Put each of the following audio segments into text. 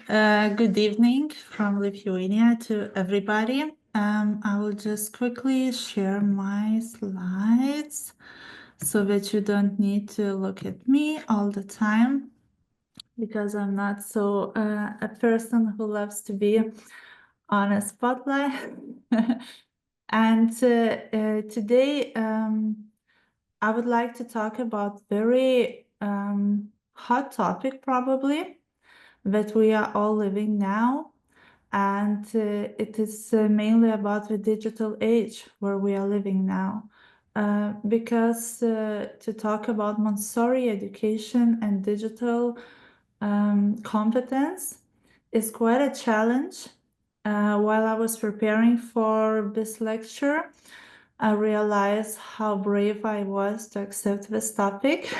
Good evening from Lithuania to everybody. I will just quickly share my slides so that you don't need to look at me all the time because I'm not so a person who loves to be on a spotlight. And today I would like to talk about very hot topic probably that we are all living now. And it is mainly about the digital age where we are living now. Because to talk about Montessori education and digital competence is quite a challenge. While I was preparing for this lecture, I realized how brave I was to accept this topic.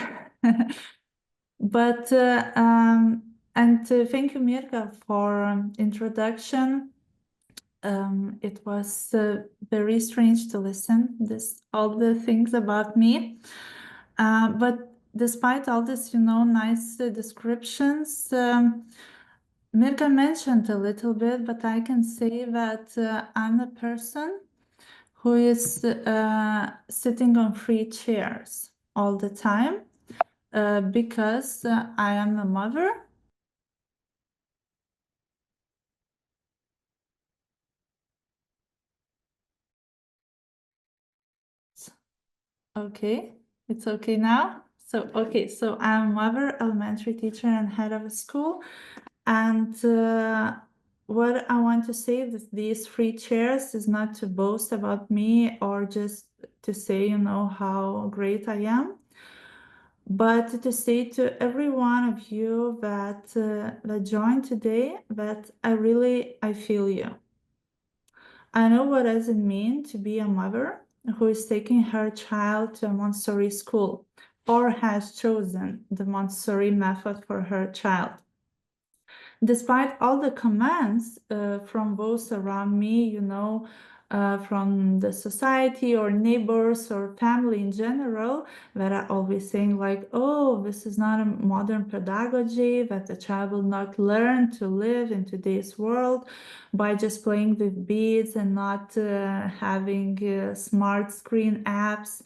But thank you, Mirka, for introduction. It was very strange to listen all the things about me. But despite all this, nice descriptions, Mirka mentioned a little bit, but I can say that I'm a person who is sitting on 3 chairs all the time because I am a mother. Okay, it's okay now. So I'm a mother, elementary teacher, and head of a school. And what I want to say with these 3 chairs is not to boast about me or just to say, how great I am, but to say to every one of you that joined today that I feel you. I know what does it mean to be a mother who is taking her child to a Montessori school or has chosen the Montessori method for her child. Despite all the comments from those around me, from the society or neighbors or family in general, that are always saying like, oh, this is not a modern pedagogy, that the child will not learn to live in today's world by just playing with beads and not having smart screen apps.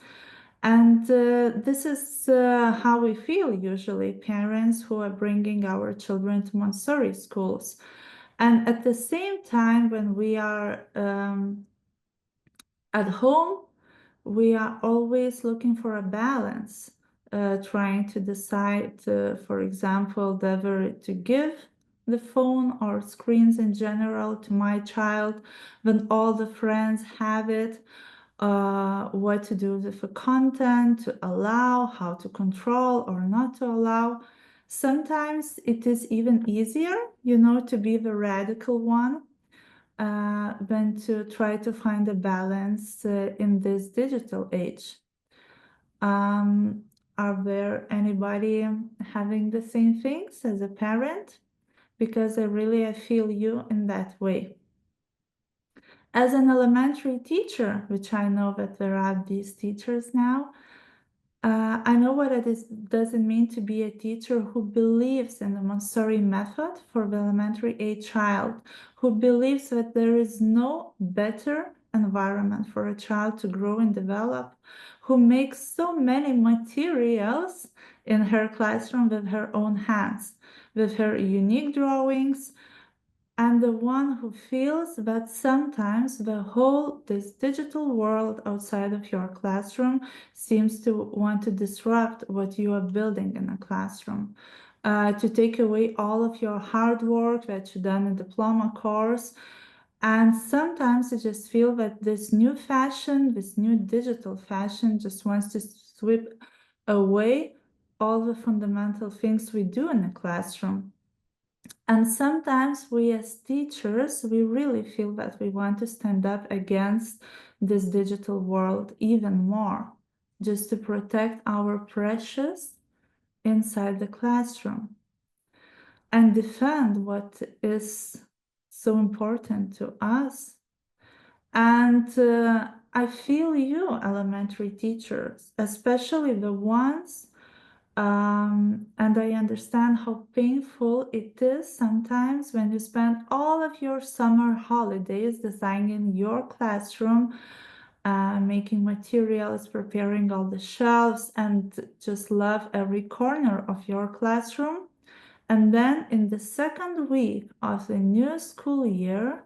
And this is how we feel usually, parents who are bringing our children to Montessori schools. And at the same time, when we are at home, we are always looking for a balance, trying to decide, for example, whether to give the phone or screens in general to my child when all the friends have it, what to do with the content, to allow, how to control or not to allow. Sometimes it is even easier, to be the radical one than to try to find a balance in this digital age. Are there anybody having the same things as a parent? Because I feel you in that way. As an elementary teacher, which I know that there are these teachers now, I know what does it mean to be a teacher who believes in the Montessori method for the elementary age child, who believes that there is no better environment for a child to grow and develop, who makes so many materials in her classroom with her own hands, with her unique drawings, and the one who feels that sometimes this digital world outside of your classroom seems to want to disrupt what you are building in a classroom, to take away all of your hard work that you've done in diploma course. And sometimes I just feel that this new fashion, this new digital fashion, just wants to sweep away all the fundamental things we do in a classroom. And sometimes we as teachers, we really feel that we want to stand up against this digital world even more, just to protect our precious inside the classroom and defend what is so important to us. And I feel you, elementary teachers, especially the ones And I understand how painful it is sometimes when you spend all of your summer holidays designing your classroom, making materials, preparing all the shelves, and just love every corner of your classroom. And then in the second week of the new school year,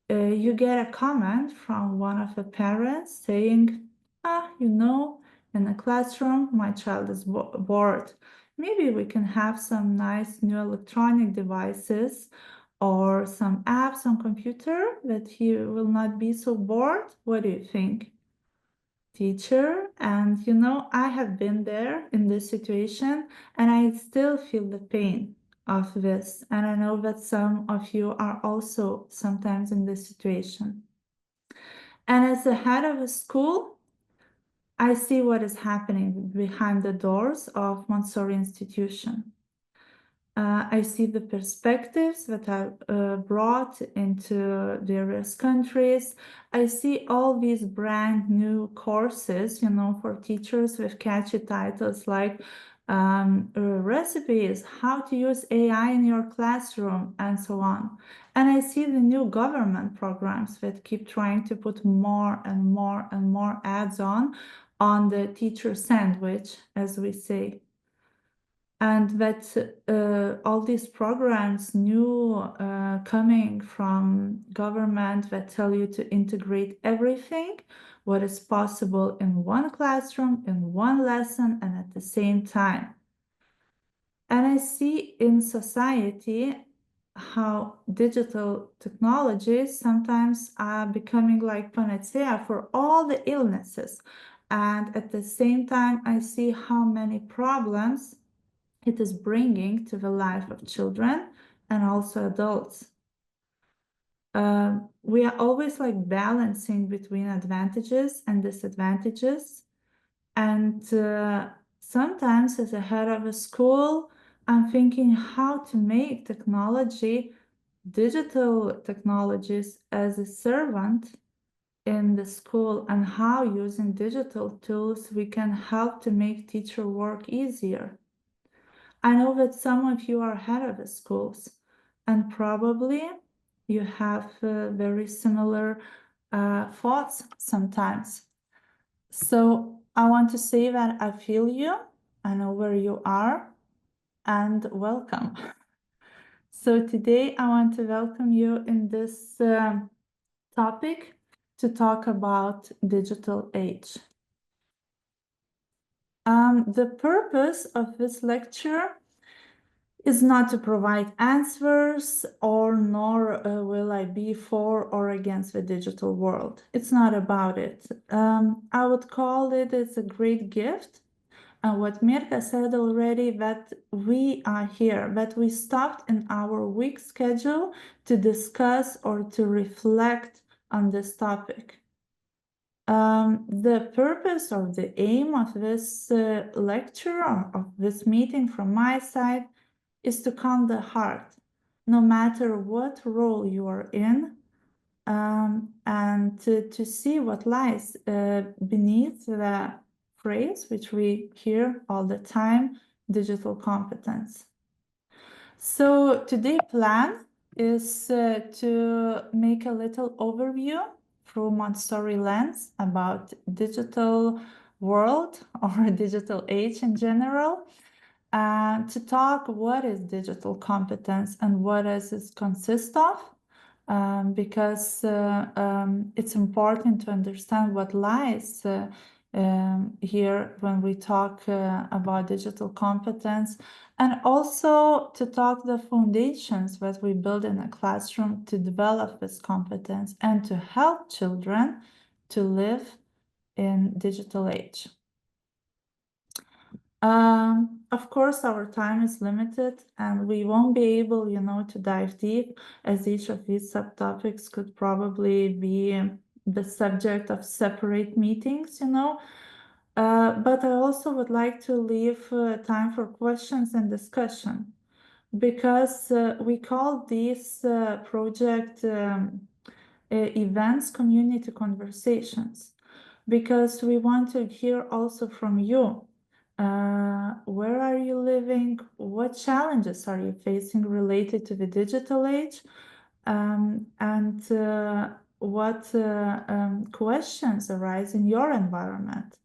you get a comment from one of the parents saying, in the classroom, my child is bored. Maybe we can have some nice new electronic devices or some apps on computer that he will not be so bored. What do you think, teacher? And I have been there in this situation and I still feel the pain of this. And I know that some of you are also sometimes in this situation. And as the head of a school, I see what is happening behind the doors of Montessori institution. I see the perspectives that are brought into various countries. I see all these brand new courses, for teachers with catchy titles like recipes, how to use AI in your classroom, and so on. And I see the new government programs that keep trying to put more and more and more ads on the teacher sandwich, as we say. And that all these programs new coming from government that tell you to integrate everything, what is possible in one classroom, in one lesson, and at the same time. And I see in society how digital technologies sometimes are becoming like panacea for all the illnesses. And at the same time, I see how many problems it is bringing to the life of children and also adults. We are always like balancing between advantages and disadvantages. And sometimes as a head of a school, I'm thinking how to make technology, digital technologies as a servant in the school, and how using digital tools we can help to make teacher work easier. I know that some of you are head of the schools, and probably you have very similar thoughts sometimes. So I want to say that I feel you, I know where you are, and welcome. So today I want to welcome you in this topic to talk about digital age. The purpose of this lecture is not to provide answers, or nor will I be for or against the digital world. It's not about it. I would call it as a great gift. And what Mirka said already, that we are here, that we stopped in our week schedule to discuss or to reflect on this topic. The purpose or the aim of this lecture or of this meeting from my side is to calm the heart, no matter what role you are in, and to see what lies beneath the phrase, which we hear all the time, digital competence. So today's plan is to make a little overview through Montessori lens about digital world or digital age in general, to talk what is digital competence and what does it consist of, because it's important to understand what lies here when we talk about digital competence, and also to talk the foundations that we build in a classroom to develop this competence and to help children to live in digital age. Of course, our time is limited and we won't be able, to dive deep, as each of these subtopics could probably be the subject of separate meetings, But I also would like to leave time for questions and discussion, because we call these project events community conversations, because we want to hear also from you Where are you living? What challenges are you facing related to the digital age? And what questions arise in your environment?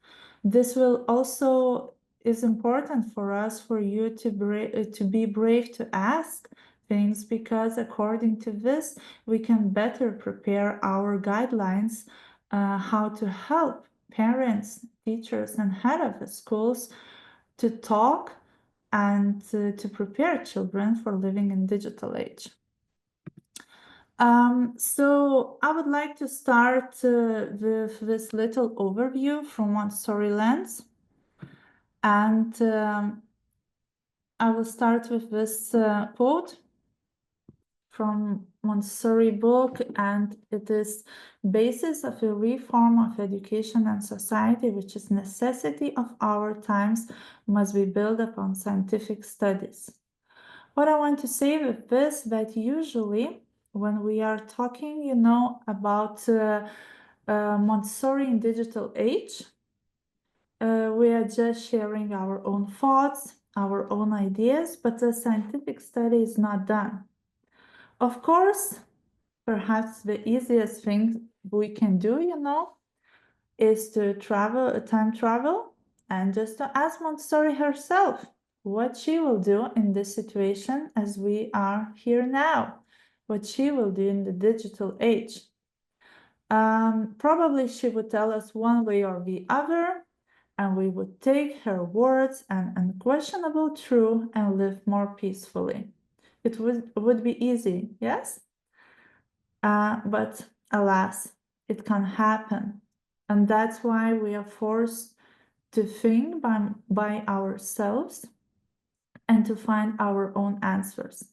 This will also is important for us, for you to be brave to ask things, because according to this, we can better prepare our guidelines, how to help parents, teachers, and head of the schools to talk and to prepare children for living in digital age. So I would like to start with this little overview from Montessori lens. And I will start with this quote from Montessori book, and it is basis of a reform of education and society, which is necessity of our times, must be built upon scientific studies. What I want to say with this, that usually when we are talking, about Montessori in digital age, we are just sharing our own thoughts, our own ideas, but the scientific study is not done. Of course, perhaps the easiest thing we can do, is to time travel, and just to ask Montessori herself what she will do in this situation as we are here now, what she will do in the digital age. Probably she would tell us one way or the other, and we would take her words and unquestionable truth and live more peacefully. It would be easy, yes? But alas, it can happen. And that's why we are forced to think by ourselves and to find our own answers.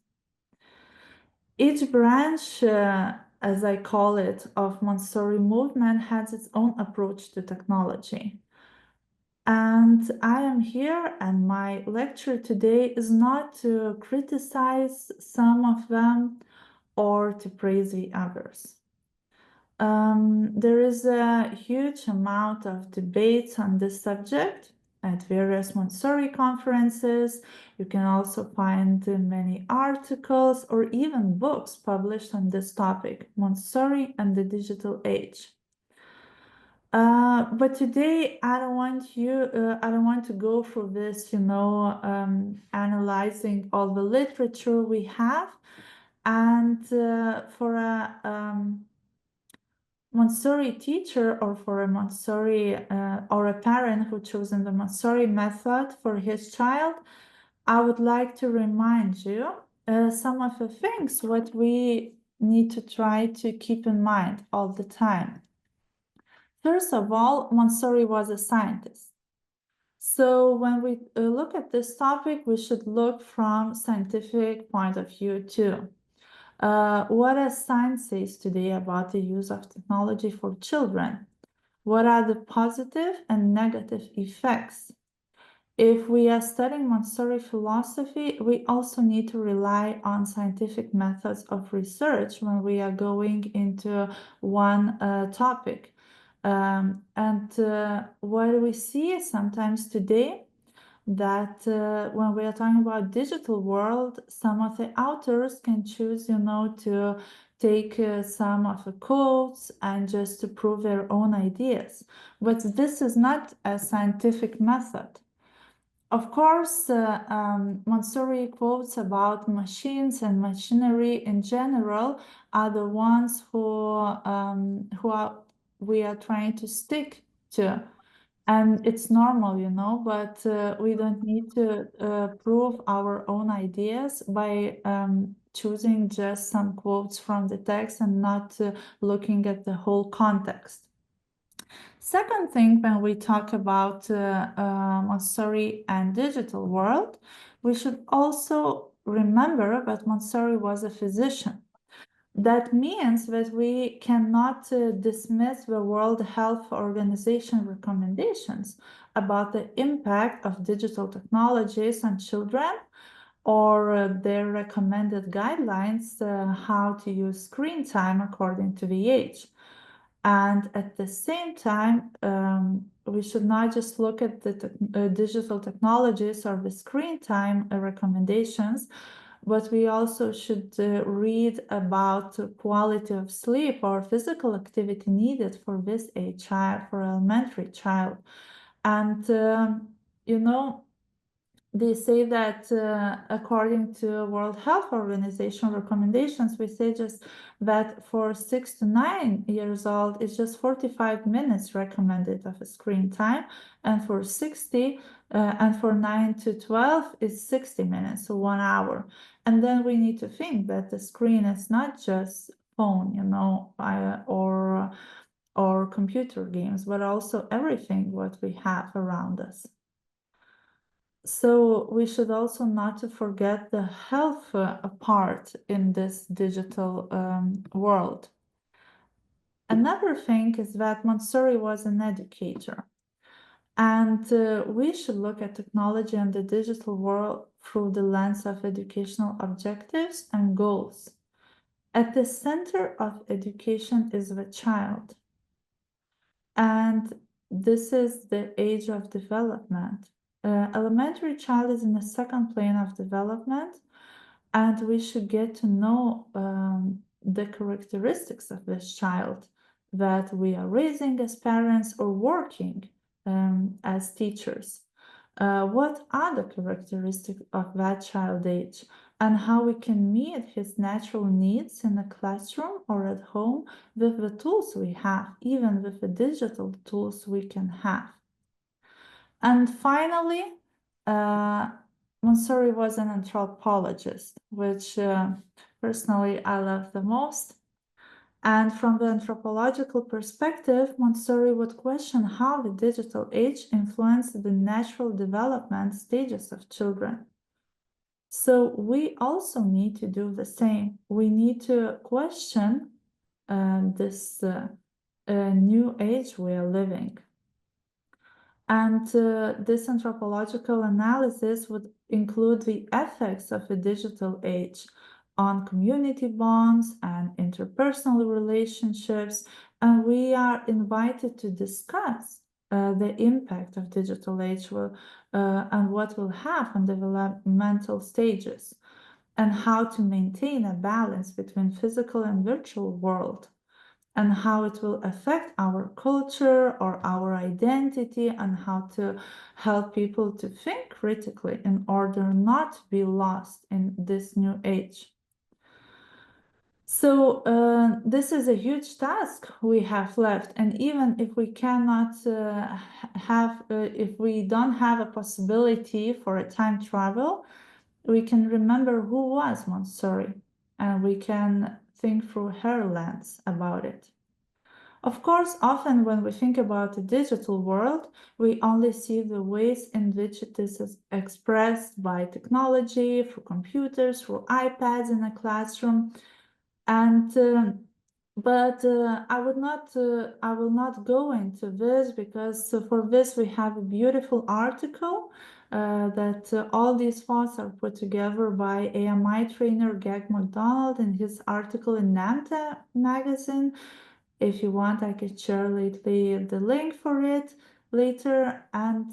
Each branch, as I call it, of Montessori movement has its own approach to technology. And I am here, and my lecture today is not to criticize some of them or to praise the others. There is a huge amount of debates on this subject at various Montessori conferences. You can also find many articles or even books published on this topic, Montessori and the digital age. But today I don't want to go through this, analyzing all the literature we have. And for a Montessori teacher, or for a Montessori or a parent who chosen the Montessori method for his child, I would like to remind you some of the things what we need to try to keep in mind all the time. First of all, Montessori was a scientist. So when we look at this topic, we should look from scientific point of view too. What does science says today about the use of technology for children? What are the positive and negative effects? If we are studying Montessori philosophy, we also need to rely on scientific methods of research when we are going into one topic. And what we see sometimes today, that when we are talking about digital world, some of the authors can choose, to take some of the quotes and just to prove their own ideas. But this is not a scientific method. Of course, Montessori quotes about machines and machinery in general are the ones we are trying to stick to. And it's normal, but we don't need to prove our own ideas by choosing just some quotes from the text and not looking at the whole context. Second thing, when we talk about Montessori and digital world, we should also remember that Montessori was a physician. That means that we cannot dismiss the World Health Organization recommendations about the impact of digital technologies on children, or their recommended guidelines how to use screen time according to the age. And at the same time, we should not just look at the digital technologies or the screen time recommendations, but we also should read about the quality of sleep or physical activity needed for this age child, for elementary child. And, you know, they say that according to World Health Organization recommendations, we say just that for 6 to 9 years old, it's just 45 minutes recommended of a screen time, and for 60 and for 9 to 12 is 60 minutes, so 1 hour. And then we need to think that the screen is not just phone, you know, or computer games, but also everything what we have around us. So we should also not to forget the health part in this digital world. Another thing is that Montessori was an educator, and we should look at technology and the digital world through the lens of educational objectives and goals. At the center of education is the child, and this is the age of development. Elementary child is in the second plane of development, and we should get to know the characteristics of this child that we are raising as parents or working as teachers. What are the characteristics of that child age, and how we can meet his natural needs in the classroom or at home with the tools we have, even with the digital tools we can have. And finally, Montessori was an anthropologist, which personally I love the most. And from the anthropological perspective, Montessori would question how the digital age influenced the natural development stages of children. So we also need to do the same. We need to question this new age we are living. And this anthropological analysis would include the effects of a digital age on community bonds and interpersonal relationships. And we are invited to discuss the impact of digital age and what will have on developmental stages, and how to maintain a balance between physical and virtual world, and how it will affect our culture or our identity, and how to help people to think critically in order not to be lost in this new age. So this is a huge task we have left, and even if we cannot if we don't have a possibility for a time travel, we can remember who was Montessori, and we can think through her lens about it. Of course, often when we think about the digital world, we only see the ways in which it is expressed by technology, through computers, through iPads in a classroom. And I will not go into this, because for this we have a beautiful article that all these thoughts are put together by AMI trainer Gag McDonald in his article in NAMTA magazine. If you want, I can share the link for it later. And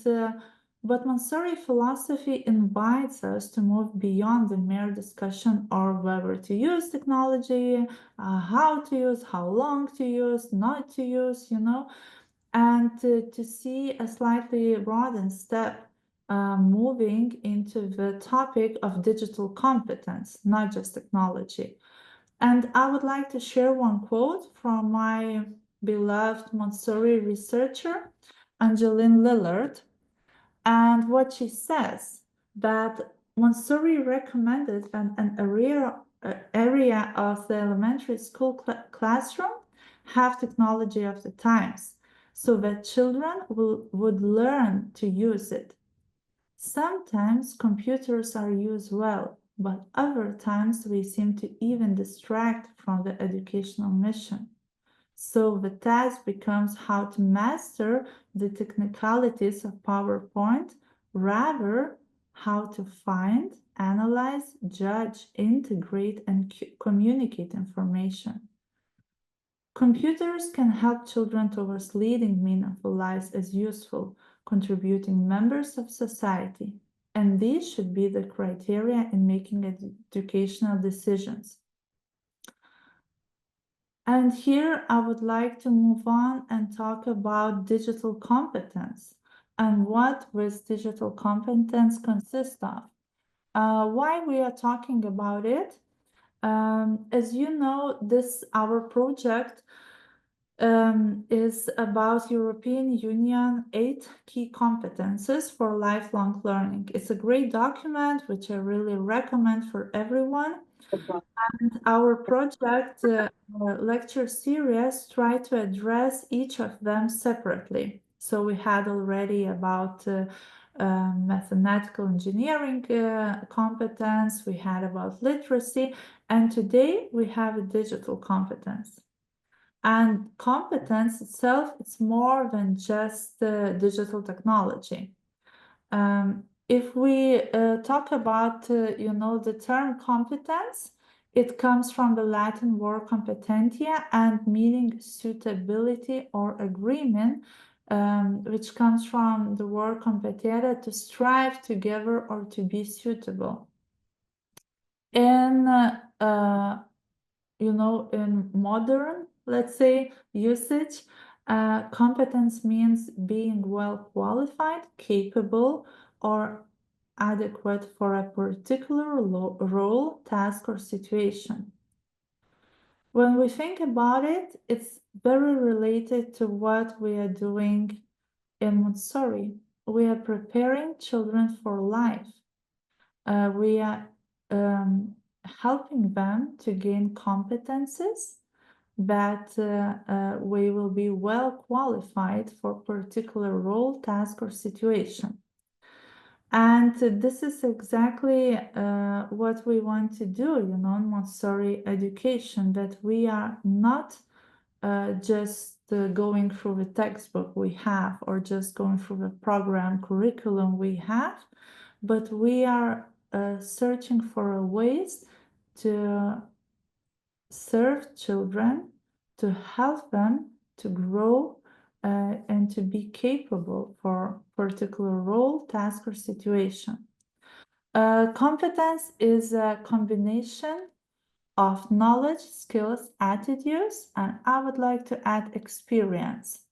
but Montessori philosophy invites us to move beyond the mere discussion of whether to use technology, how to use, how long to use, not to use, you know, and to see a slightly broadened step moving into the topic of digital competence, not just technology. And I would like to share one quote from my beloved Montessori researcher, Angeline Lillard, and what she says, that Montessori recommended an area of the elementary school classroom have technology of the times, so that children would learn to use it. Sometimes computers are used well, but other times we seem to even distract from the educational mission. So the task becomes how to master the technicalities of PowerPoint, rather how to find, analyze, judge, integrate, and communicate information. Computers can help children towards leading meaningful lives as useful, contributing members of society, and these should be the criteria in making educational decisions. And here I would like to move on and talk about digital competence and what this digital competence consists of. Why we are talking about it? As you know, our project is about European Union 8 key competences for lifelong learning. It's a great document which I really recommend for everyone. And our project lecture series try to address each of them separately. So we had already about mathematical engineering competence, we had about literacy, and today we have a digital competence. And competence itself, it's more than just digital technology. If we talk about, the term competence, it comes from the Latin word competentia and meaning suitability or agreement, which comes from the word competere, to strive together or to be suitable. In in modern, let's say, usage, competence means being well qualified, capable, or adequate for a particular role, task, or situation. When we think about it, it's very related to what we are doing in Montessori. We are preparing children for life. We are helping them to gain competences that we will be well qualified for particular role, task, or situation. And this is exactly what we want to do, in Montessori education, that we are not just going through the textbook we have or just going through the program curriculum we have, but we are searching for ways to serve children, to help them to grow and to be capable for particular role, task, or situation. Competence is a combination of knowledge, skills, attitudes, and I would like to add experience.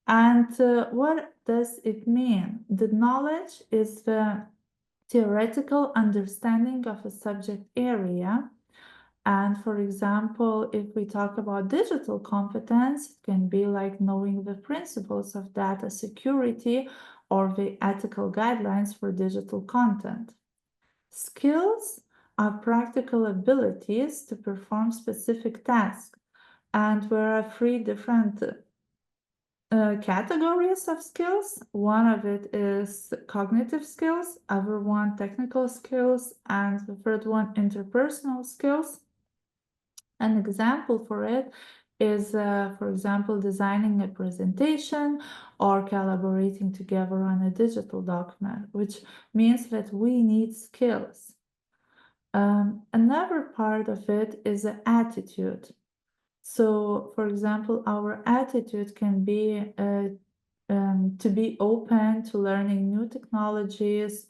And what does it mean? The knowledge is the theoretical understanding of a subject area. And for example, if we talk about digital competence, it can be like knowing the principles of data security or the ethical guidelines for digital content. Skills are practical abilities to perform specific tasks. And there are three different categories of skills. One of it is cognitive skills, other one technical skills, and the third one interpersonal skills. An example for it is, for example, designing a presentation or collaborating together on a digital document, which means that we need skills. Another part of it is the attitude. So, for example, our attitude can be to be open to learning new technologies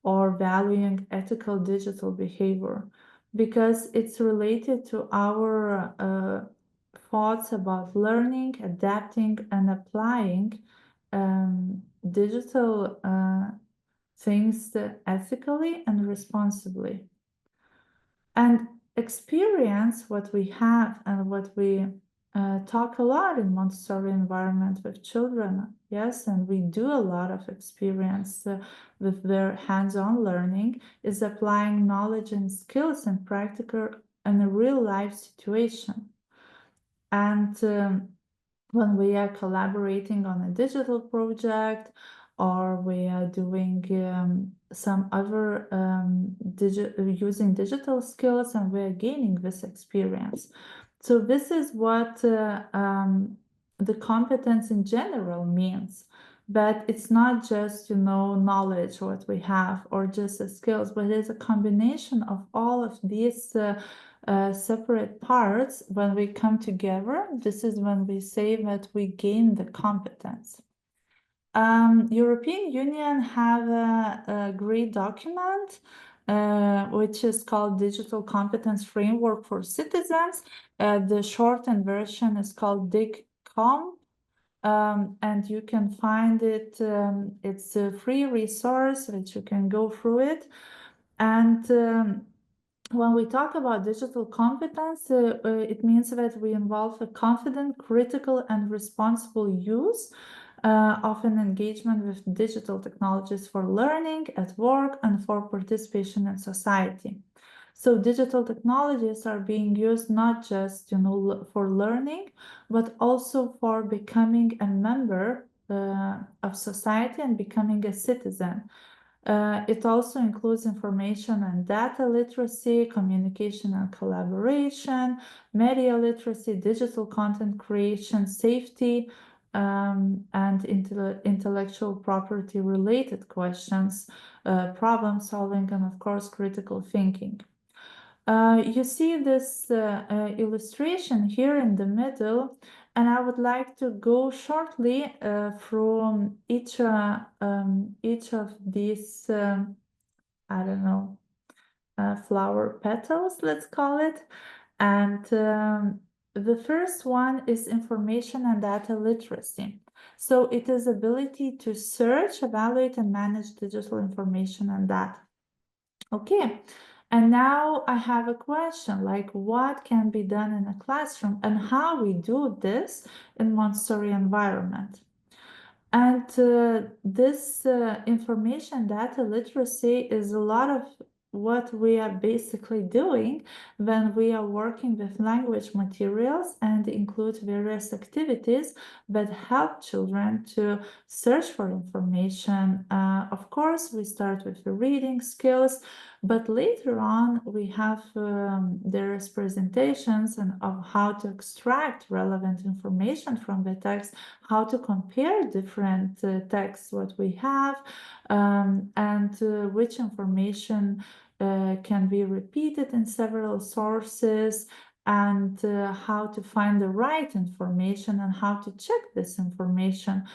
or valuing ethical digital behavior, because it's related to our thoughts about learning, adapting, and applying digital things ethically and responsibly. And experience, what we have and what we talk a lot in Montessori environment with children, yes, and we do a lot of experience with their hands-on learning, is applying knowledge and skills in practical and a real life situation. And when we are collaborating on a digital project or we are doing some other using digital skills, and we are gaining this experience. So this is what the competence in general means. But it's not just, knowledge, what we have, or just the skills, but it's a combination of all of these separate parts, when we come together, this is when we say that we gain the competence. European Union have a great document which is called Digital Competence Framework for Citizens. The shortened version is called DIGCOM. And you can find it, it's a free resource which you can go through it. And when we talk about digital competence, it means that we involve a confident, critical, and responsible use of an engagement with digital technologies for learning at work and for participation in society. So digital technologies are being used not just, for learning, but also for becoming a member of society and becoming a citizen. It also includes information and data literacy, communication and collaboration, media literacy, digital content creation, safety, and intellectual property related questions, problem solving, and of course, critical thinking. You see this illustration here in the middle, and I would like to go shortly from each of these, I don't know, flower petals, let's call it. And the first one is information and data literacy. So it is ability to search, evaluate, and manage digital information and data. Okay, and now I have a question, like what can be done in a classroom and how we do this in Montessori environment. And this information data literacy is a lot of what we are basically doing when we are working with language materials and include various activities that help children to search for information. Of course, we start with the reading skills, but later on we have there's presentations of how to extract relevant information from the text, how to compare different texts what we have, and which information can be repeated in several sources, and how to find the right information and how to check this information.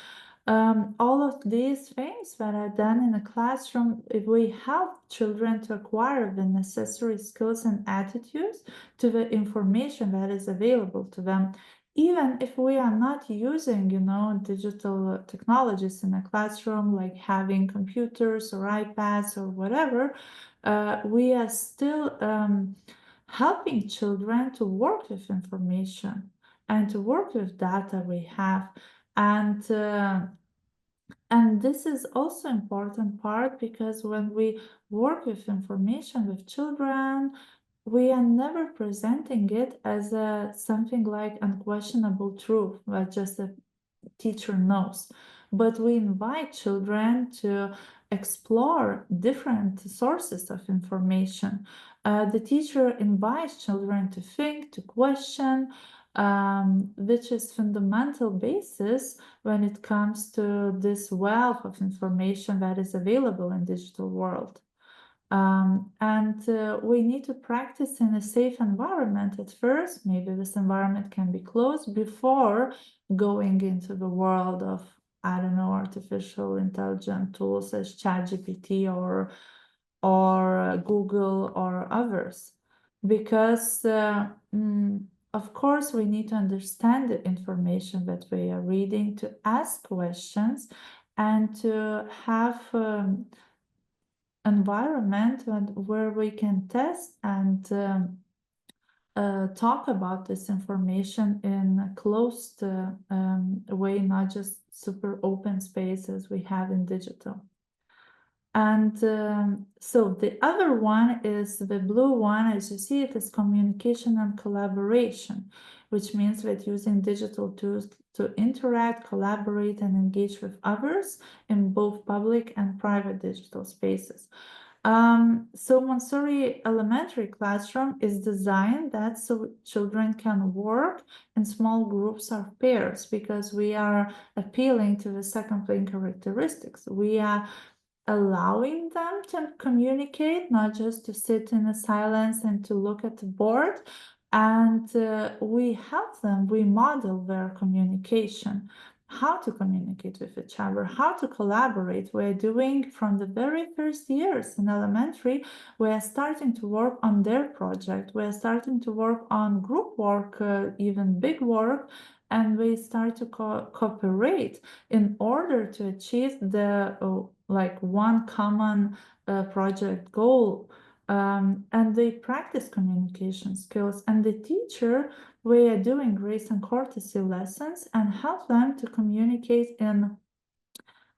All of these things that are done in a classroom, if we help children to acquire the necessary skills and attitudes to the information that is available to them, even if we are not using, digital technologies in a classroom, like having computers or iPads or whatever, we are still helping children to work with information and to work with data we have. And this is also important part, because when we work with information with children, we are never presenting it as something like unquestionable truth that just a teacher knows, but we invite children to explore different sources of information. The teacher invites children to think, to question, which is fundamental basis when it comes to this wealth of information that is available in digital world. And we need to practice in a safe environment at first. Maybe this environment can be closed before going into the world of, I don't know, artificial intelligence tools as ChatGPT or Google or others. Because of course, we need to understand the information that we are reading, to ask questions, and to have environment where we can test and talk about this information in a closed way, not just super open spaces we have in digital. And so the other one is the blue one. As you see, it is communication and collaboration, which means that using digital tools to interact, collaborate, and engage with others in both public and private digital spaces. So Montessori Elementary classroom is designed that so children can work in small groups or pairs, because we are appealing to the second plane characteristics. We are allowing them to communicate, not just to sit in a silence and to look at the board. And we help them, we model their communication, how to communicate with each other, how to collaborate. We're doing from the very first years in elementary, we're starting to work on their project. We're starting to work on group work, even big work, and we start to cooperate in order to achieve the like one common project goal. And they practice communication skills, and the teacher, we are doing grace and courtesy lessons and help them to communicate in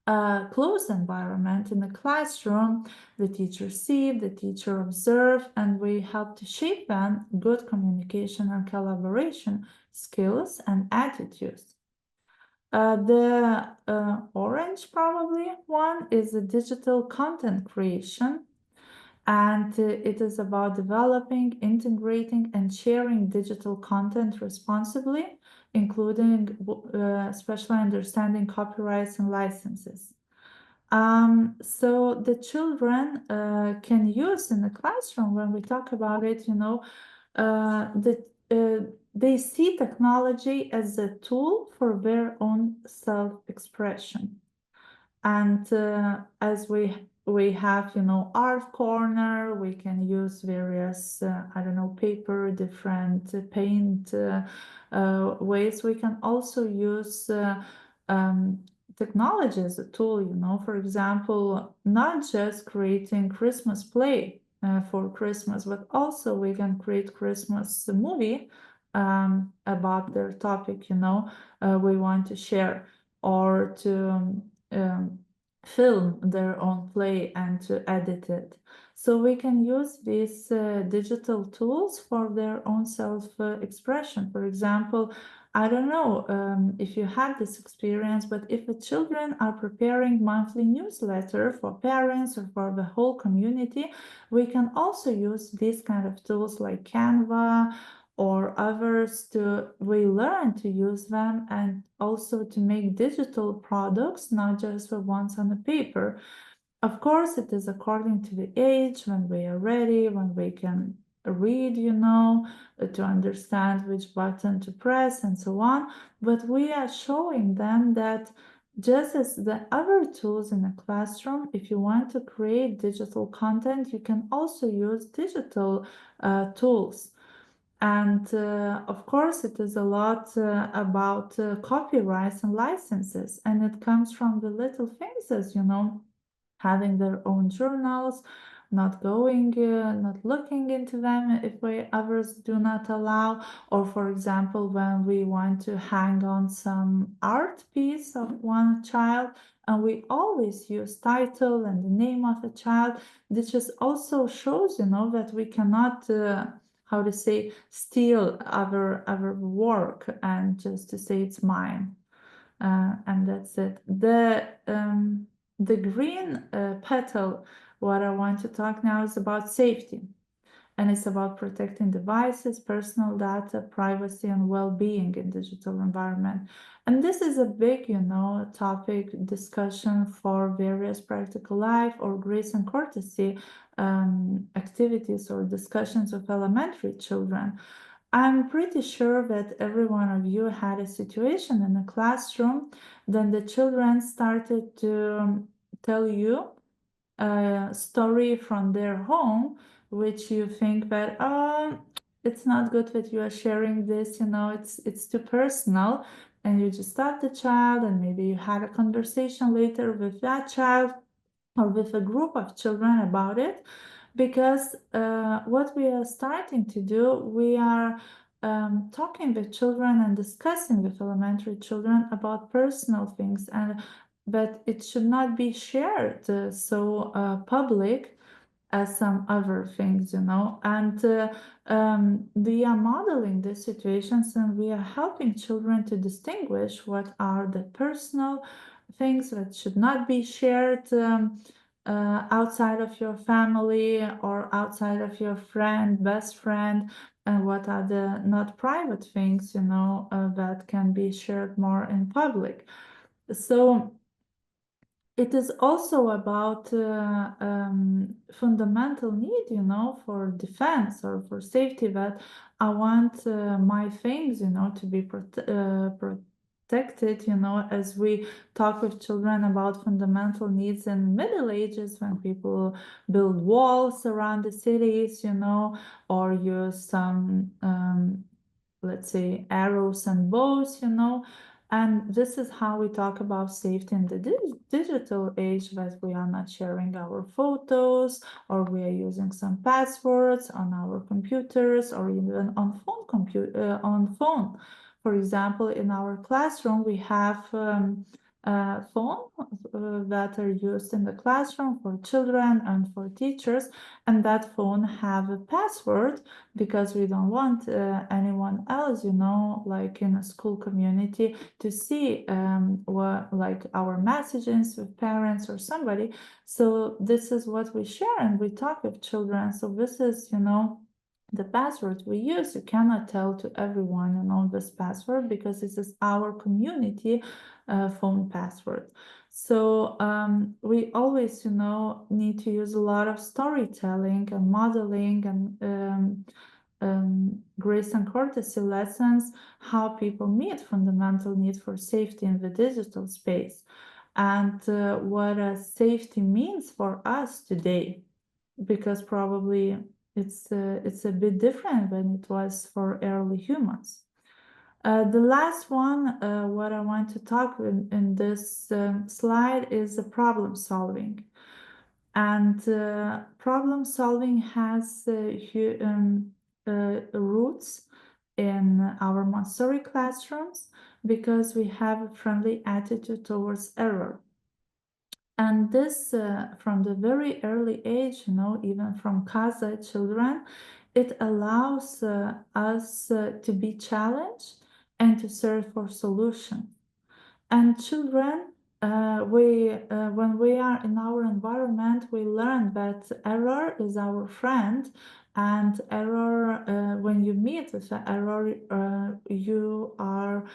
a closed environment. In the classroom, the teacher sees, the teacher observes, and we help to shape them good communication and collaboration skills and attitudes. The orange probably one is a digital content creation, and it is about developing, integrating, and sharing digital content responsibly, including especially understanding copyrights and licenses. So the children can use in the classroom, when we talk about it, they see technology as a tool for their own self-expression. And as we have, art corner, we can use various, I don't know, paper, different paint ways. We can also use um, technology as a tool, for example, not just creating Christmas play for Christmas, but also we can create Christmas movie about their topic, we want to share, or to film their own play and to edit it. So we can use these digital tools for their own self-expression. For example, I don't know if you had this experience, but if the children are preparing monthly newsletter for parents or for the whole community, we can also use these kind of tools like Canva or others. We learn to use them, and also to make digital products, not just the ones on the paper. Of course, it is according to the age, when we are ready, when we can read, to understand which button to press and so on. But we are showing them that just as the other tools in a classroom, if you want to create digital content, you can also use digital tools. And of course, it is a lot about copyrights and licenses, and it comes from the little things, as having their own journals, not looking into them if others do not allow, or for example, when we want to hang on some art piece of one child, and we always use title and the name of the child. This just also shows, that we cannot how to say, steal our work and just to say it's mine, and that's it. The green petal, what I want to talk now is about safety, and it's about protecting devices, personal data, privacy, and well-being in digital environment. And this is a big, topic discussion for various practical life or grace and courtesy activities or discussions of elementary children. I'm pretty sure that every one of you had a situation in a classroom, then the children started to tell you a story from their home, which you think that, oh, it's not good that you are sharing this, it's too personal, and you just stop the child, and maybe you had a conversation later with that child or with a group of children about it, because what we are starting to do, we are talking with children and discussing with elementary children about personal things, and but it should not be shared so public as some other things, and we are modeling these situations, and we are helping children to distinguish what are the personal things that should not be shared outside of your family or outside of your best friend, and what are the not private things, that can be shared more in public. So it is also about fundamental need, you know, for defense or for safety, that I want my things, you know, to be protected, you know, as we talk with children about fundamental needs in Middle Ages, when people build walls around the cities, you know, or use some let's say arrows and bows, you know. And this is how we talk about safety in the digital age, that we are not sharing our photos, or we are using some passwords on our computers, or even on phone. For example, in our classroom, we have phone that are used in the classroom for children and for teachers, and that phone have a password, because we don't want anyone else, you know, like in a school community, to see what, like our messages with parents or somebody. So this is what we share, and we talk with children. So this is, you know, the password we use. You cannot tell to everyone, you know, this password, because this is our community phone password. So we always, you know, need to use a lot of storytelling and modeling and grace and courtesy lessons, how people meet fundamental need for safety in the digital space, and what safety means for us today, because probably it's a bit different than it was for early humans. The last one, what I want to talk in this slide, is the problem solving. And problem solving has roots in our Montessori classrooms, because we have a friendly attitude towards error. And this, from the very early age, you know, even from CASA children, it allows us to be challenged and to search for solutions. And children, when we are in our environment, we learn that error is our friend, and error, when you meet with the error, you are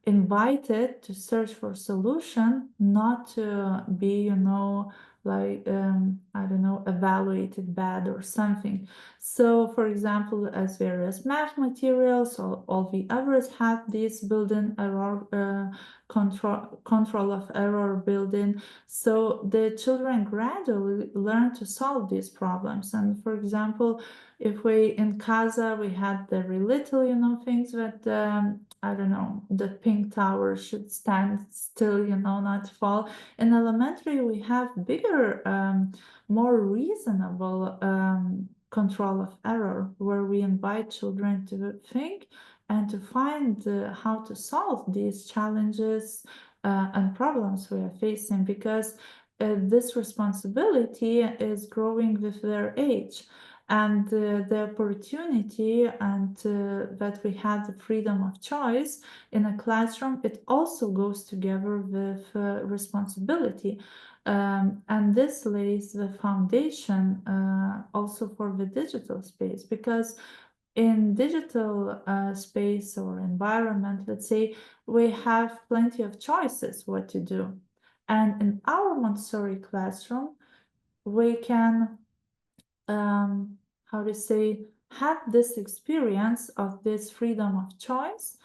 invited to search for solution, not to be, you know, like I don't know, evaluated bad or something. So for example, as various math materials, all the others have this built-in error control of error built-in. So the children gradually learn to solve these problems. And for example, if we in CASA, we had very little, you know, things that I don't know, the pink tower should stand still, you know, not fall. In elementary, we have bigger, more reasonable control of error, where we invite children to think and to find how to solve these challenges and problems we are facing, because this responsibility is growing with their age. And the opportunity and that we have the freedom of choice in a classroom, it also goes together with responsibility. And this lays the foundation also for the digital space, because in digital space or environment, let's say, we have plenty of choices what to do. And in our Montessori classroom, we can how to say, have this experience of this freedom of choice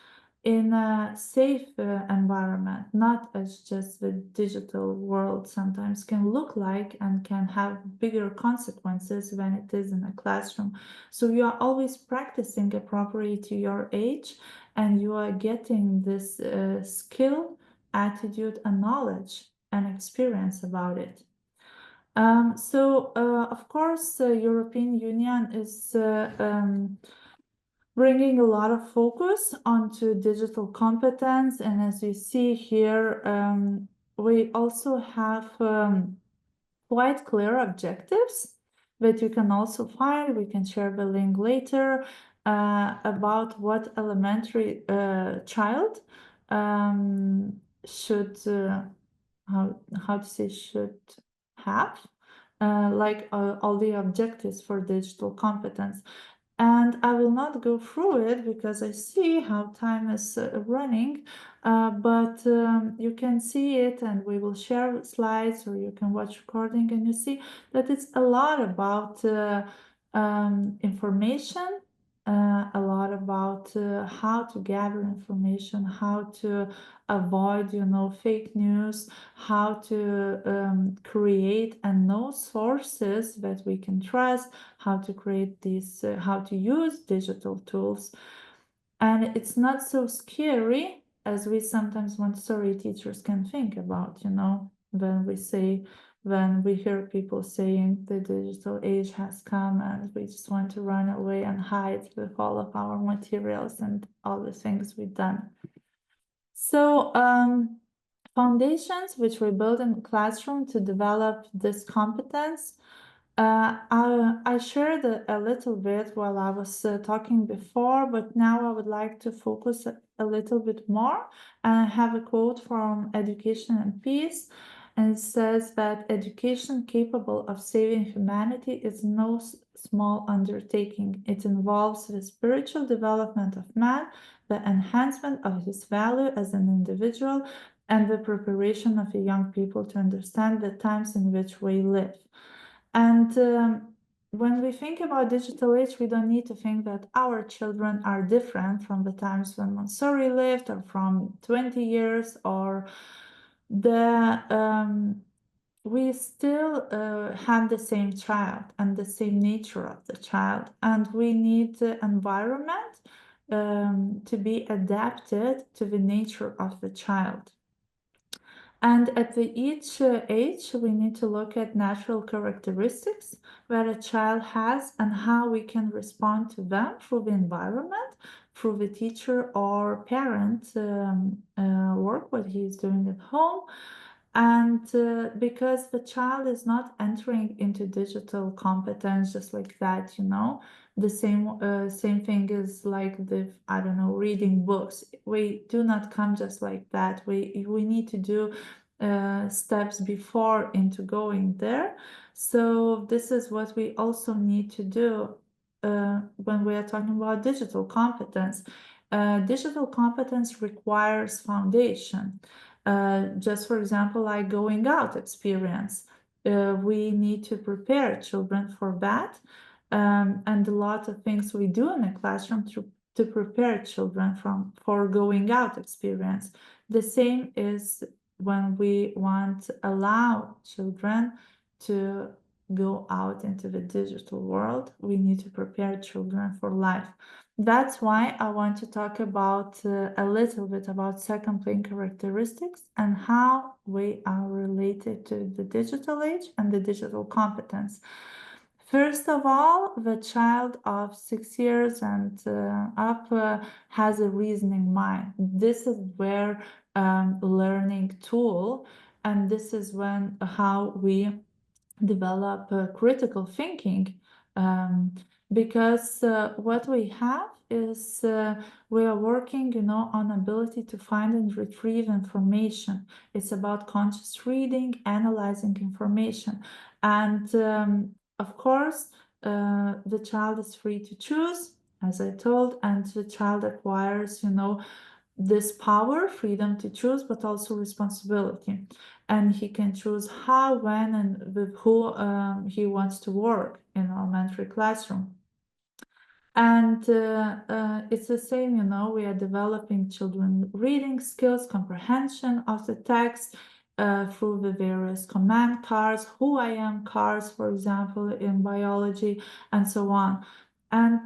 in a safe environment, not as just the digital world sometimes can look like, and can have bigger consequences when it is in a classroom. So you are always practicing appropriate to your age, and you are getting this skill, attitude, and knowledge and experience about it. Of course, the European Union is bringing a lot of focus onto digital competence. And as you see here, we also have quite clear objectives that you can also find. We can share the link later about what elementary child should how to say should have, like all the objectives for digital competence. And I will not go through it because I see how time is running, but you can see it, and we will share slides, or you can watch recording, and you see that it's a lot about information, a lot about how to gather information, how to avoid, fake news, how to create and know sources that we can trust, how to create these, how to use digital tools. And it's not so scary as we sometimes Montessori teachers can think about, when we hear people saying the digital age has come and we just want to run away and hide with all of our materials and all the things we've done. So, foundations which we build in the classroom to develop this competence. I shared a little bit while I was talking before, but now I would like to focus a little bit more. I have a quote from Education and Peace, and it says that education capable of saving humanity is no small undertaking. It involves the spiritual development of man, the enhancement of his value as an individual, and the preparation of the young people to understand the times in which we live. And when we think about digital age, we don't need to think that our children are different from the times when Montessori lived, or from 20 years, or we still have the same child and the same nature of the child, and we need the environment to be adapted to the nature of the child. And at each age, we need to look at natural characteristics that a child has and how we can respond to them through the environment, through the teacher or parent work, what he is doing at home. And because the child is not entering into digital competence just like that, the same thing is like I don't know, reading books. We do not come just like that. We need to do steps before into going there. So this is what we also need to do when we are talking about digital competence. Digital competence requires foundation. Just for example, like going out experience. We need to prepare children for that. And a lot of things we do in a classroom to prepare children for going out experience. The same is when we want to allow children to go out into the digital world. We need to prepare children for life. That's why I want to talk about a little bit about second plane characteristics and how we are related to the digital age and the digital competence. First of all, the child of 6 years and up has a reasoning mind. This is where learning tool, and this is how we develop critical thinking, because what we have is we are working, on ability to find and retrieve information. It's about conscious reading, analyzing information, and of course, the child is free to choose, as I told, and the child acquires, this power, freedom to choose, but also responsibility. And he can choose how, when, and with who he wants to work in elementary classroom. And it's the same, we are developing children reading skills, comprehension of the text through the various command cards, who I am cards, for example, in biology, and so on. And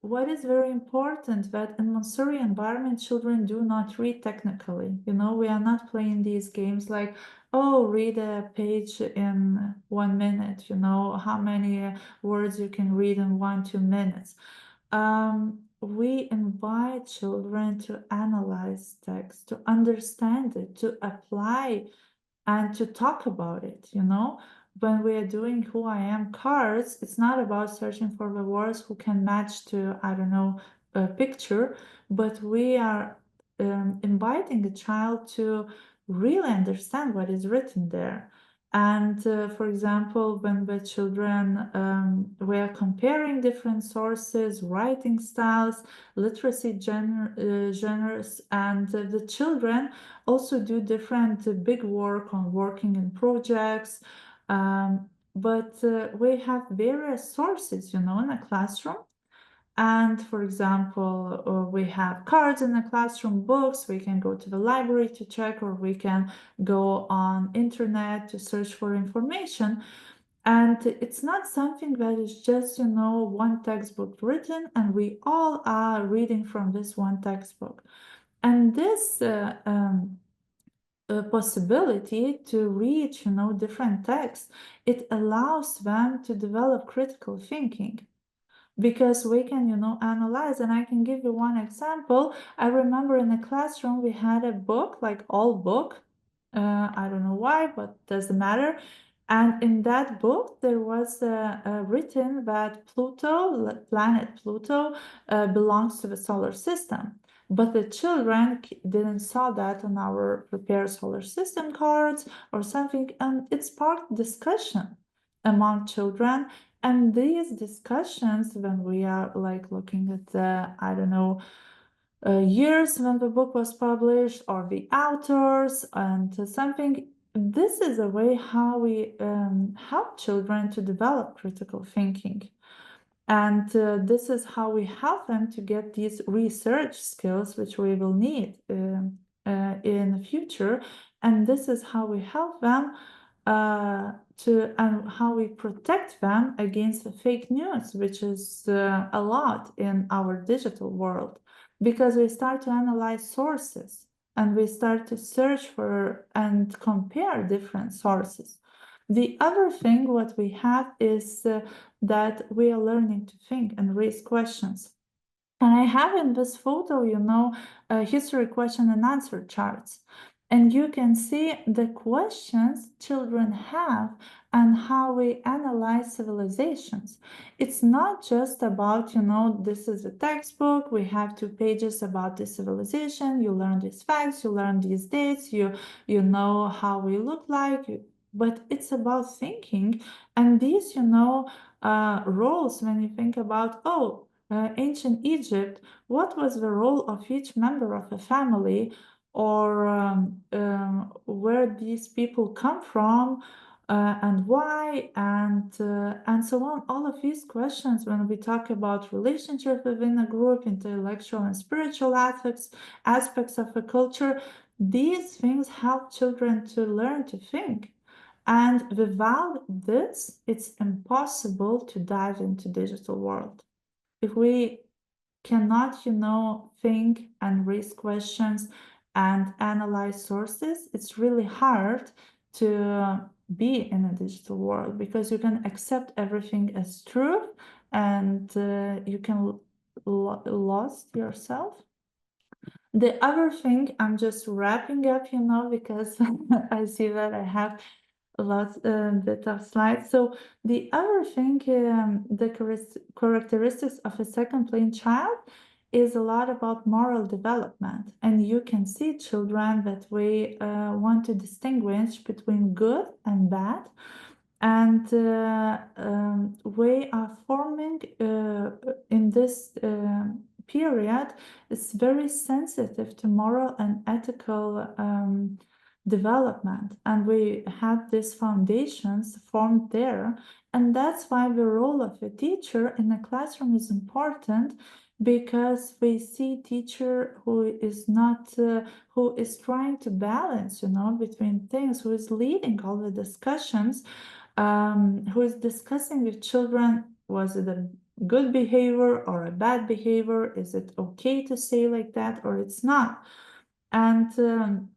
what is very important that in Montessori environment, children do not read technically. We are not playing these games like, oh, read a page in 1 minute, how many words you can read in 1-2 minutes. We invite children to analyze text, to understand it, to apply and to talk about it, when we are doing who I am cards, it's not about searching for the words who can match to, I don't know, a picture, but we are inviting the child to really understand what is written there. And for example, when the children were comparing different sources, writing styles, literacy genres, and the children also do different big work on working in projects. But we have various sources, in a classroom. And for example, we have cards in the classroom, books, we can go to the library to check, or we can go on internet to search for information. And it's not something that is just, one textbook written and we all are reading from this one textbook. And this possibility to read, different texts, it allows them to develop critical thinking, because we can, analyze. And I can give you one example. I remember in the classroom we had a book, like old book. I don't know why, but doesn't matter. And in that book, there was written that Pluto, planet Pluto, belongs to the solar system. But the children didn't saw that on our prepared solar system cards or something, and it sparked discussion among children. And these discussions, when we are like looking at the, I don't know, years when the book was published or the authors and something, this is a way how we help children to develop critical thinking. And this is how we help them to get these research skills, which we will need in the future. And this is how we help them and how we protect them against the fake news, which is a lot in our digital world, because we start to analyze sources and we start to search for and compare different sources. The other thing what we have is that we are learning to think and raise questions. And I have in this photo, history question and answer charts. And you can see the questions children have and how we analyze civilizations. It's not just about, this is a textbook, we have 2 pages about this civilization, you learn these facts, you learn these dates, you know how we look like, but it's about thinking. And these, roles, when you think about, ancient Egypt, what was the role of each member of a family, or where these people come from, and why, and so on. All of these questions, when we talk about relationship within a group, intellectual and spiritual aspects of a culture, these things help children to learn to think. And without this, it's impossible to dive into digital world. If we cannot, think and raise questions and analyze sources, it's really hard to be in a digital world, because you can accept everything as truth, and you can lost yourself. The other thing, I'm just wrapping up, because I see that I have a lot bit of slides. So the other thing, the characteristics of a second plane child is a lot about moral development. And you can see children that we want to distinguish between good and bad. And we are forming in this period, it's very sensitive to moral and ethical development. And we have these foundations formed there. And that's why the role of a teacher in a classroom is important, because we see teacher who is not, who is trying to balance, between things, who is leading all the discussions, who is discussing with children, was it a good behavior or a bad behavior? Is it okay to say like that, or it's not? And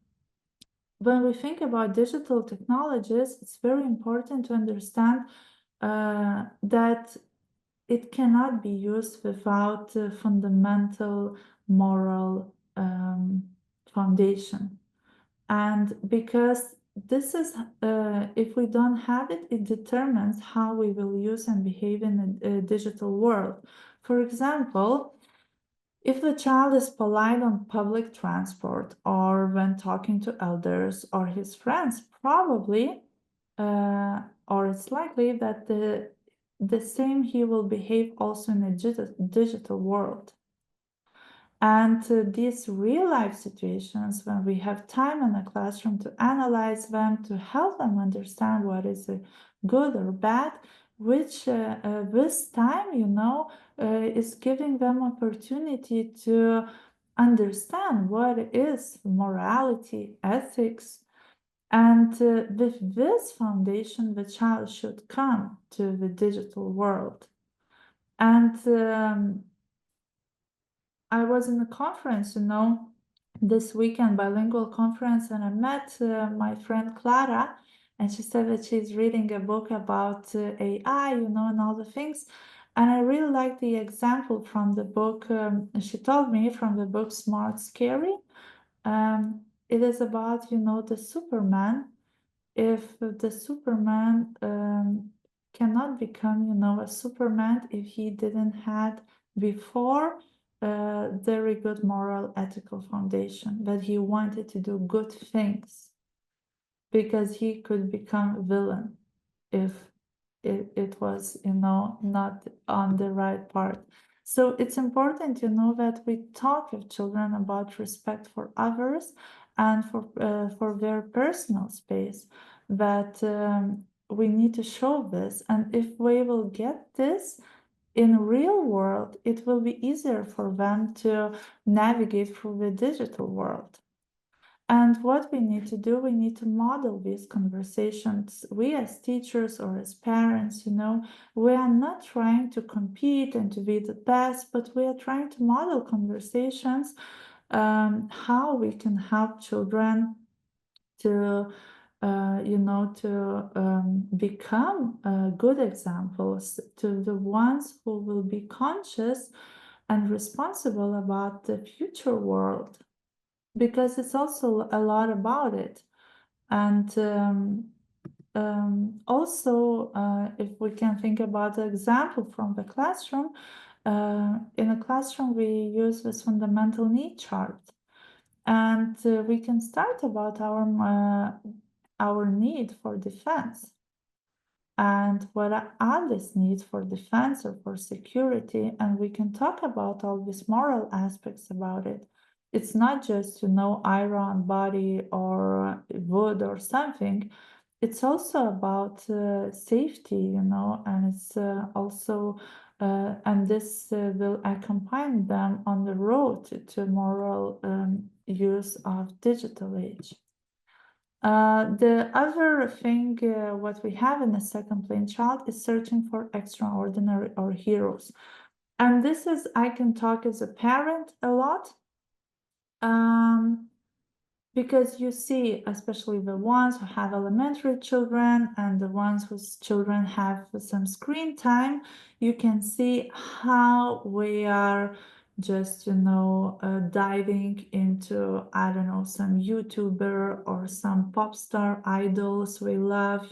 when we think about digital technologies, it's very important to understand that it cannot be used without a fundamental moral foundation. And because this is, if we don't have it, it determines how we will use and behave in a digital world. For example, if the child is polite on public transport or when talking to elders or his friends, probably or it's likely that the same he will behave also in a digital world. And these real life situations, when we have time in a classroom to analyze them, to help them understand what is good or bad, which this time, is giving them opportunity to understand what is morality, ethics, and with this foundation, the child should come to the digital world. And I was in a conference, this weekend, bilingual conference, and I met my friend Clara, and she said that she's reading a book about AI, and all the things. And I really like the example from the book. She told me from the book Smart Scary. It is about, the Superman. If the Superman cannot become, a Superman if he didn't had before very good moral ethical foundation, but he wanted to do good things because he could become a villain if it was, not on the right part. So it's important, that we talk with children about respect for others and for their personal space. That we need to show this, and if we will get this in real world, it will be easier for them to navigate through the digital world. And what we need to do, we need to model these conversations. We as teachers or as parents, we are not trying to compete and to be the best, but we are trying to model conversations, how we can help children to become good examples to the ones who will be conscious and responsible about the future world, because it's also a lot about it. And also, if we can think about the example from the classroom, in a classroom we use this fundamental need chart, and we can start about our need for defense and what are these needs for defense or for security, and we can talk about all these moral aspects about it. It's not just iron, body, or wood or something. It's also about safety, and it's also and this will accompany them on the road to moral use of digital age. The other thing, what we have in the second plane child is searching for extraordinary or heroes. And this is, I can talk as a parent a lot. Because you see, especially the ones who have elementary children and the ones whose children have some screen time, you can see how we are just, diving into, I don't know, some YouTuber or some pop star idols we love,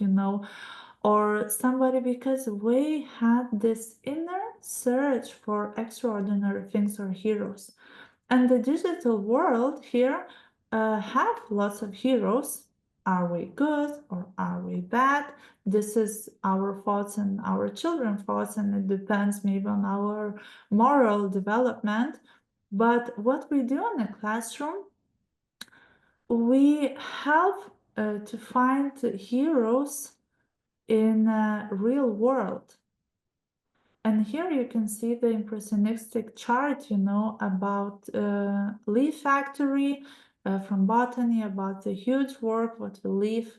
or somebody, because we had this inner search for extraordinary things or heroes. And the digital world here have lots of heroes. Are we good or are we bad? This is our thoughts and our children's thoughts, and it depends maybe on our moral development. But what we do in the classroom, we help to find heroes in a real world. And here you can see the impressionistic chart, about leaf factory from botany, about the huge work what the leaf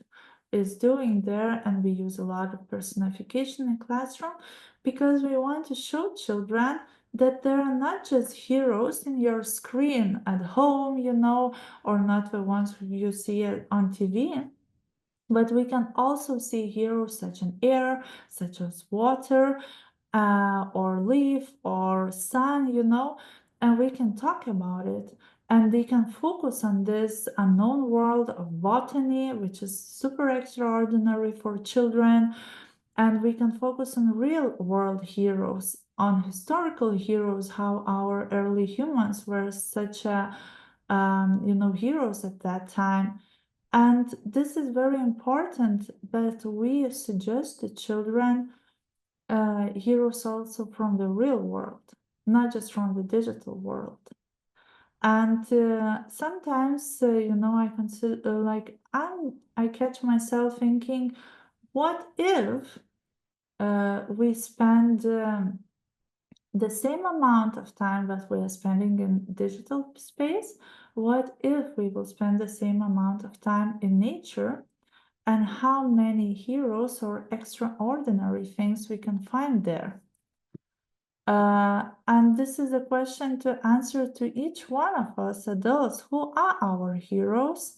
is doing there. And we use a lot of personification in classroom because we want to show children that there are not just heroes in your screen at home, or not the ones who you see on TV. But we can also see heroes such as air, such as water, or leaf or sun, and we can talk about it. And they can focus on this unknown world of botany, which is super extraordinary for children. And we can focus on real world heroes, on historical heroes, how our early humans were such heroes at that time. And this is very important that we suggest to children heroes also from the real world, not just from the digital world. And sometimes, I consider I catch myself thinking, what if we spend the same amount of time that we are spending in digital space? What if we will spend the same amount of time in nature? And how many heroes or extraordinary things we can find there? And this is a question to answer to each one of us adults. Who are our heroes?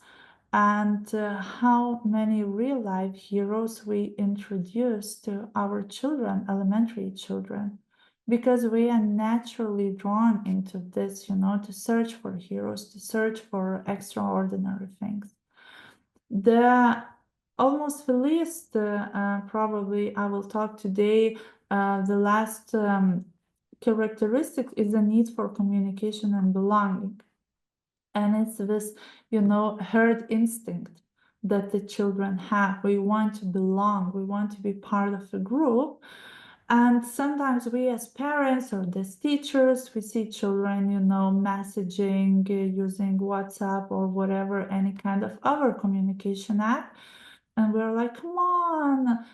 And how many real life heroes we introduce to our children, elementary children? Because we are naturally drawn into this, to search for heroes, to search for extraordinary things. The almost the least, probably I will talk today, the last characteristic is the need for communication and belonging. And it's this, herd instinct that the children have. We want to belong, we want to be part of a group. And sometimes we as parents or as teachers, we see children, messaging using WhatsApp or whatever, any kind of other communication app. And we're like, come on,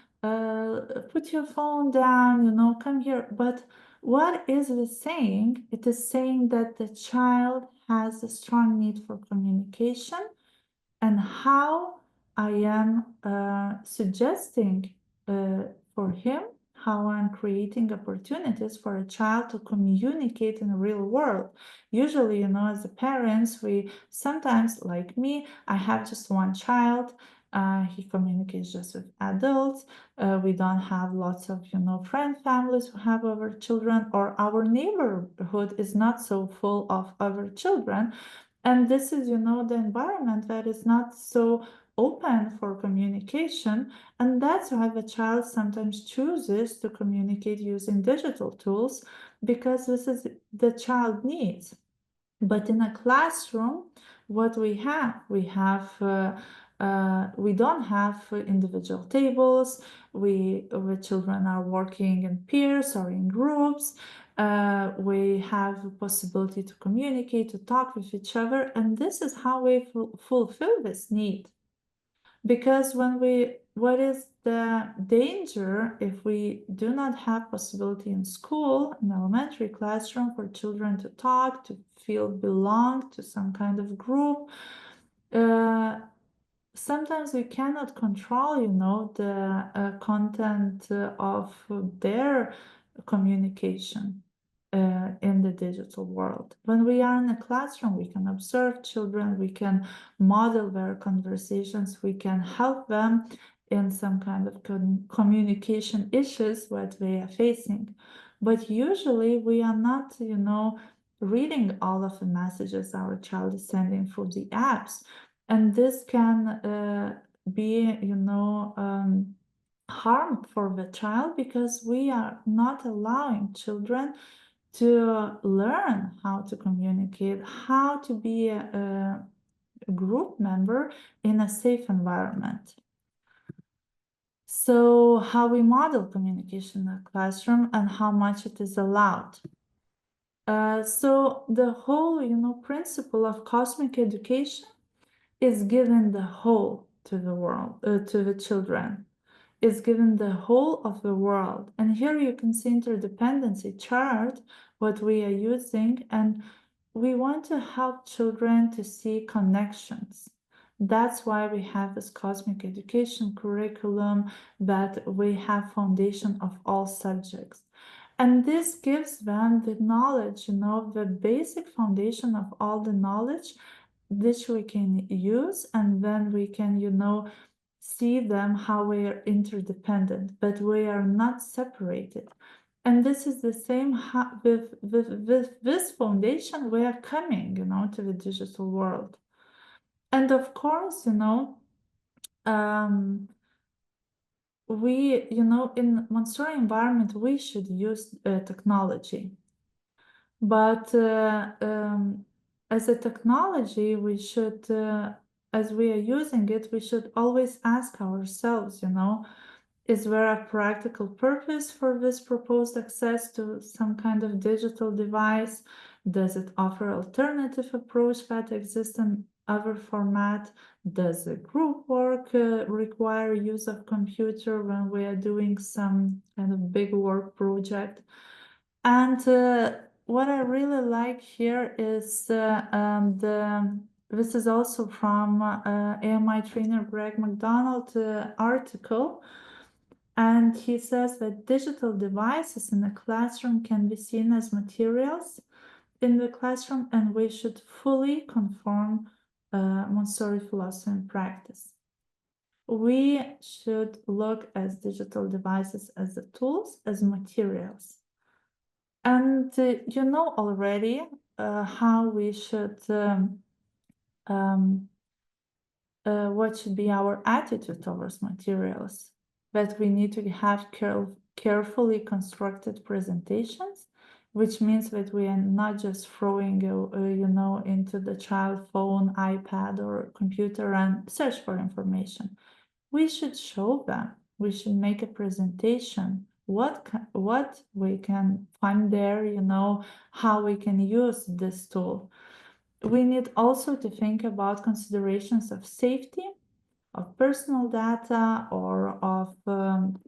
put your phone down, come here. But what is it saying? It is saying that the child has a strong need for communication, and how I am suggesting for him, how I'm creating opportunities for a child to communicate in the real world. Usually, as a parents, we sometimes, like me, I have just one child. He communicates just with adults. We don't have lots of, friend families who have other children, or our neighborhood is not so full of other children. And this is, the environment that is not so open for communication. And that's why the child sometimes chooses to communicate using digital tools, because this is the child needs. But in a classroom, what we don't have individual tables. The children are working in peers or in groups. We have a possibility to communicate, to talk with each other, and this is how we fulfill this need. Because what is the danger if we do not have possibility in school, in elementary classroom, for children to talk, to feel belong to some kind of group? Sometimes we cannot control, the content of their communication in the digital world. When we are in a classroom, we can observe children, we can model their conversations, we can help them in some kind of communication issues that they are facing. But usually we are not, reading all of the messages our child is sending through the apps. And this can be, harm for the child, because we are not allowing children to learn how to communicate, how to be a group member in a safe environment. So how we model communication in the classroom and how much it is allowed. So the whole, principle of cosmic education is given the whole to the world, to the children, is given the whole of the world. And here you can see interdependency chart, what we are using, and we want to help children to see connections. That's why we have this cosmic education curriculum, that we have foundation of all subjects. And this gives them the knowledge, the basic foundation of all the knowledge, which we can use, and then we can, see them how we are interdependent, but we are not separated. And this is the same with this foundation we are coming, to the digital world. And of course, we, in Montessori environment, we should use technology. But as a technology, we should as we are using it, we should always ask ourselves, is there a practical purpose for this proposed access to some kind of digital device? Does it offer alternative approach that exists in other format? Does the group work require use of computer when we are doing some kind of big work project? And what I really like here is this is also from AMI trainer Greg McDonald article. And he says that digital devices in the classroom can be seen as materials in the classroom, and we should fully conform Montessori philosophy and practice. We should look at digital devices as the tools, as materials. And you know already how we should, what should be our attitude towards materials, that we need to have carefully constructed presentations, which means that we are not just throwing, into the child phone, iPad, or computer and search for information. We should show them. We should make a presentation. What we can find there, how we can use this tool. We need also to think about considerations of safety, of personal data, or of,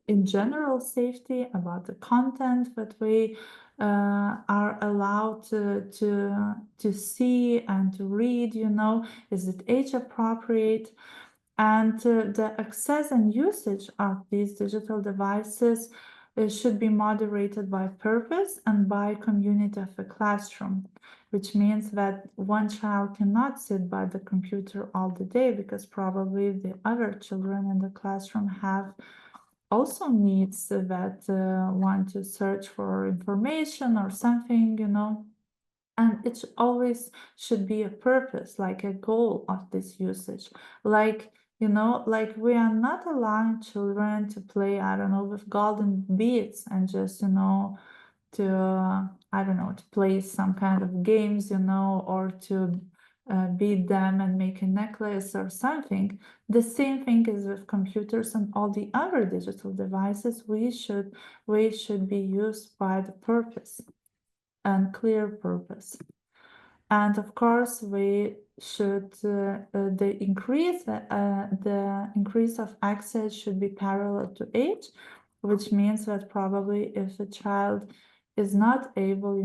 in general, safety about the content that we are allowed to see and to read. Is it age appropriate? And the access and usage of these digital devices should be moderated by purpose and by community of the classroom, which means that one child cannot sit by the computer all the day, because probably the other children in the classroom have also needs that want to search for information or something, and it always should be a purpose, like a goal of this usage. Like, like we are not allowing children to play, I don't know, with golden beads and just, to, I don't know, to play some kind of games, or to beat them and make a necklace or something. The same thing is with computers and all the other digital devices. We should be used by the purpose and clear purpose. And of course, we should the increase of access should be parallel to age, which means that probably if a child is not able,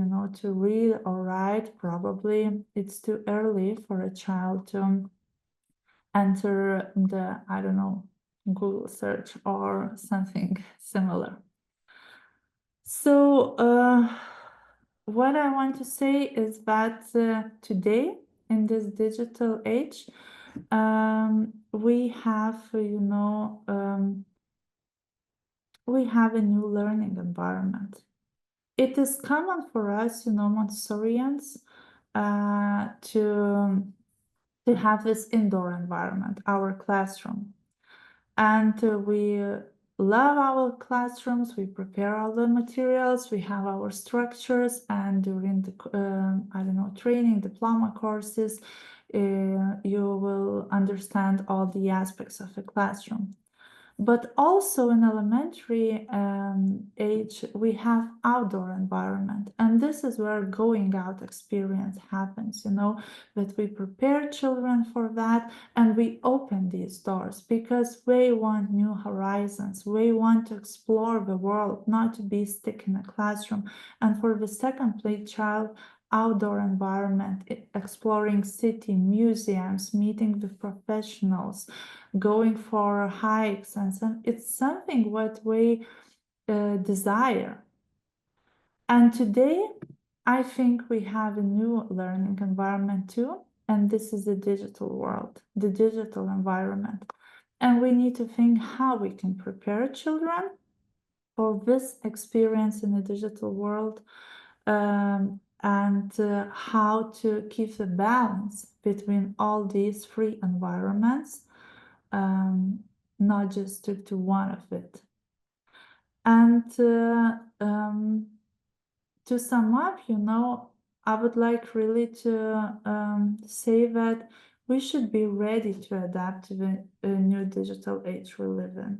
to read or write, probably it's too early for a child to enter the, I don't know, Google search or something similar. So what I want to say is that today, in this digital age, we have, we have a new learning environment. It is common for us, Montessorians, to have this indoor environment, our classroom. And we love our classrooms. We prepare all the materials. We have our structures, and during the I don't know, training, diploma courses, you will understand all the aspects of a classroom. But also in elementary age, we have outdoor environment, and this is where going out experience happens, that we prepare children for that, and we open these doors because we want new horizons. We want to explore the world, not to be stuck in a classroom. And for the second play child, outdoor environment, exploring city, museums, meeting with professionals, going for hikes, and it's something what we desire. And today, I think we have a new learning environment too, and this is the digital world, the digital environment. And we need to think how we can prepare children for this experience in the digital world, and how to keep the balance between all these three environments, not just stick to one of it. And to sum up, I would like really to say that we should be ready to adapt to the new digital age we live in.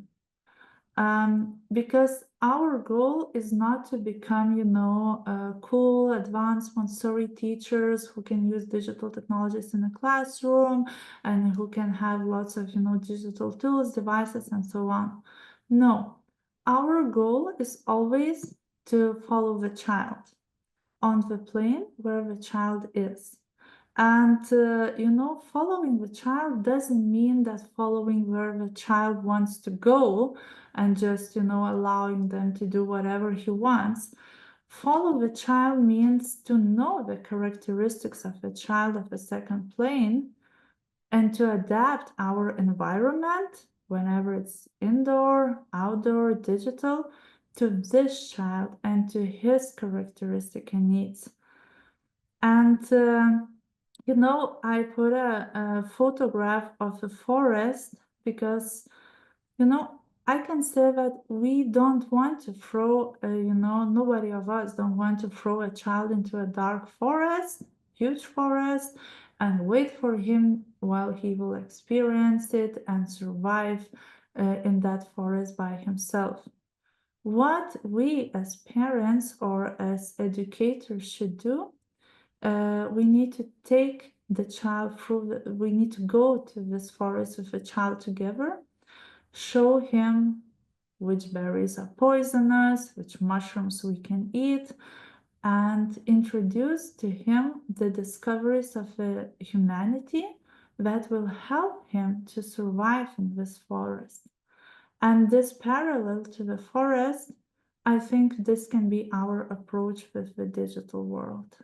Because our goal is not to become, cool, advanced Montessori teachers who can use digital technologies in a classroom and who can have lots of, digital tools, devices, and so on. No, our goal is always to follow the child on the plane where the child is. And, following the child doesn't mean that following where the child wants to go and just, allowing them to do whatever he wants. Follow the child means to know the characteristics of the child of a second plane and to adapt our environment, whenever it's indoor, outdoor, digital, to this child and to his characteristic and needs. And I put a photograph of a forest because, I can say that we don't want to throw, nobody of us don't want to throw a child into a dark forest, huge forest, and wait for him while he will experience it and survive in that forest by himself. What we as parents or as educators should do, we need to take the child through, we need to go to this forest with the child together, show him which berries are poisonous, which mushrooms we can eat, and introduce to him the discoveries of humanity that will help him to survive in this forest. And this parallel to the forest, I think this can be our approach with the digital world.